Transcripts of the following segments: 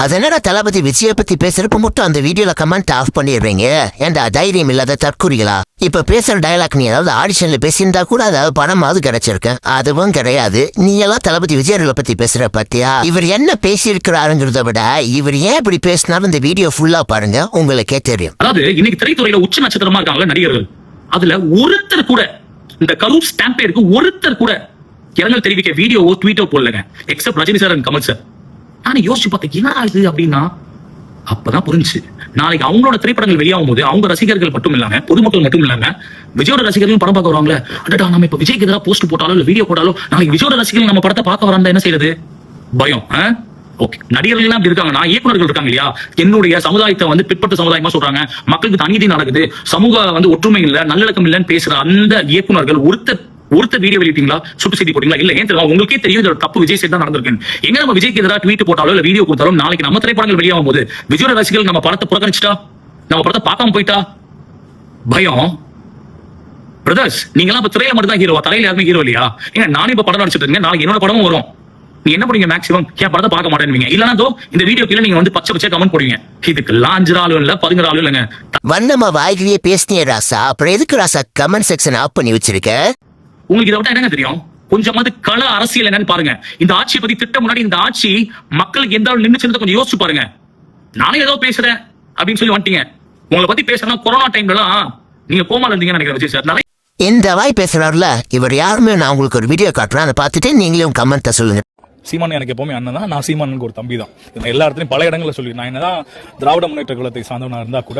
அதனால தளபதி விஜயை பத்தி பேசுறப்ப மட்டும் அந்த வீடியோல கமெண்ட் ஆஃப் பண்ணிடுறீங்க. ஏன்டா தைரியம் இல்லாத தற்கூறிகளா? இப்ப பேசுற டயலாக் நீ ஏதாவது ஆடிஷன்ல பேசியிருந்தா கூட அதாவது பணமாவது கிடைச்சிருக்கு. அதுவும் கிடையாது. நீ எல்லாம் தளபதி விஜய் பத்தி பேசுற பத்தியா? இவர் என்ன பேசியிருக்கிறாருங்கிறத விட இவர் ஏன் இப்படி பேசினாலும் இந்த வீடியோ ஃபுல்லா பாருங்க, உங்களுக்கே தெரியும். அதாவது இன்னைக்கு திரைத்துறையில உச்ச நட்சத்திரமா இருக்காங்க நடிகர்கள். அதுல ஒருத்தர் கூட இந்த கரூர் ஸ்டாம்பேருக்கு ஒருத்தர் கூட இரங்கல் தெரிவிக்க வீடியோவோ ட்வீட்டோ போடலங்க. Except Rajini sir and Kamal sir. நானே யோசிச்சு பார்த்தேன், என்ன ஆகுது அப்படின்னா அப்பதான் புரிஞ்சு. நாளைக்கு அவங்களோட திரைப்படங்கள் வெளியாகும் போது அவங்க ரசிகர்கள் மட்டும் இல்லாம பொதுமக்கள் மட்டும் இல்லாம விஜயோட ரசிகர்கள் படம் பார்க்க வருவாங்களே, அடடா நம்ம இப்ப விஜய்க்கு எதிராக போஸ்ட் போட்டாலோ இல்ல வீடியோ போட்டாலோ நாளைக்கு விஜயோட ரசிகர்கள் நம்ம படத்தை பார்க்க வராங்க, என்ன செய்யறது? பயம். ஓகே, நடிகர்கள் அப்படி இருக்காங்க. நான் இயக்குநர்கள் இருக்காங்க இல்லையா, என்னுடைய சமுதாயத்தை வந்து பிற்பட்ட சமுதாயமா சொல்றாங்க, மக்களுக்கு அநீதி நடக்குது, சமூக வந்து ஒற்றுமை இல்ல, நல்லடக்கம் இல்லன்னு பேசுற அந்த இயக்குநர்கள் ஒருத்தர் வீடியோ வெளியிட்டீங்களா, சுட்டு செய்தி போட்டீங்களா? இல்ல. ஏன் தெரியும், உங்களுக்கே தெரியும் இதோட தப்பு விஜய் சைடு தான் நடந்திருக்கு. எங்க நம்ம விஜய்க்கு எதிராக ட்வீட் போட்டாலோ இல்ல வீடியோ கொடுத்தாலும் நாளைக்கு நம்ம திரைப்படங்கள் வெளியாகும் போது விஜயோட ரசிகர்கள் நம்ம படத்தை புறக்கணிச்சுட்டா, நம்ம படத்தை பார்க்காம போயிட்டா பயம். பிரதர்ஸ், நீங்க எல்லாம் இப்ப திரையில மட்டும் தான் ஹீரோவா? தலையில யாருமே ஹீரோ இல்லையா? ஏங்க நானும் இப்ப படம் நடிச்சிட்டு இருக்கேன், நாளைக்கு என்னோட படமும் வரும். நீ என்ன பண்ணுவீங்க? மேக்ஸிமம் ஏன் படத்தை பார்க்க மாட்டேன்னு. இல்லன்னா இந்த வீடியோ கீழே நீங்க வந்து பச்சை கமெண்ட் போடுவீங்க. இதுக்கு லாஞ்சிராலும் இல்ல 11 இல்லங்க. வண்ணமா வாய்கிலேயே பேசினிய ராசா, அப்புறம் எதுக்கு ராசா கமெண்ட் செக்ஷன் ஆஃப் பண்ணி வச்சிருக்க? உங்களுக்கு இதை விட்டா என்னங்க தெரியும்? கொஞ்சமாவது கள அரசியல் என்னன்னு பாருங்க. இந்த ஆட்சியை பத்தி திட்ட முன்னாடி இந்த ஆட்சி மக்களுக்கு எந்த அளவு நின்று கொஞ்சம் யோசிச்சு பாருங்க. நானே ஏதோ பேசுறேன் அப்படின்னு சொல்லி வந்துட்டீங்க. உங்களை பத்தி பேசுறேன்னா கொரோனா டைம்லாம் நீங்க கோமால இருந்தீங்கன்னு நினைக்கிறேன் விஜய் சார். இந்த வாய் பேசுறாருல இவர் யாருமே, நான் உங்களுக்கு ஒரு வீடியோ காட்டுறேன், அதை பார்த்துட்டு நீங்களும் கமெண்ட்டை சொல்லுங்க. சீமான் எனக்கு எப்பவுமே அண்ணன் தான். நான் சீமானுக்கு ஒரு தம்பி தான். எல்லா இடத்துலயும் பல இடங்களில் சொல்லி நான் என்னதான் திராவிட முன்னேற்ற கழகத்தை சார்ந்தவனா இருந்தா கூட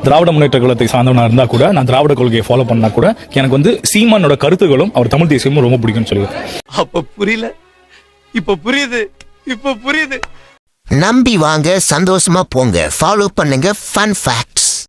திராவிட முன்னேற்ற கழகத்தை சார்ந்தவனா இருந்தா கூட நான் திராவிட கொள்கையை ஃபாலோ பண்ணா கூட எனக்கு வந்து சீமானோட கருத்துகளும் அவர் தமிழ் தேசியமும் ரொம்ப பிடிக்கும்னு சொல்லுவேன். அப்ப புரியல, இப்ப புரியுது. நம்பி வாங்க, சந்தோஷமா போங்க, ஃபாலோ பண்ணுங்க. Fun fact.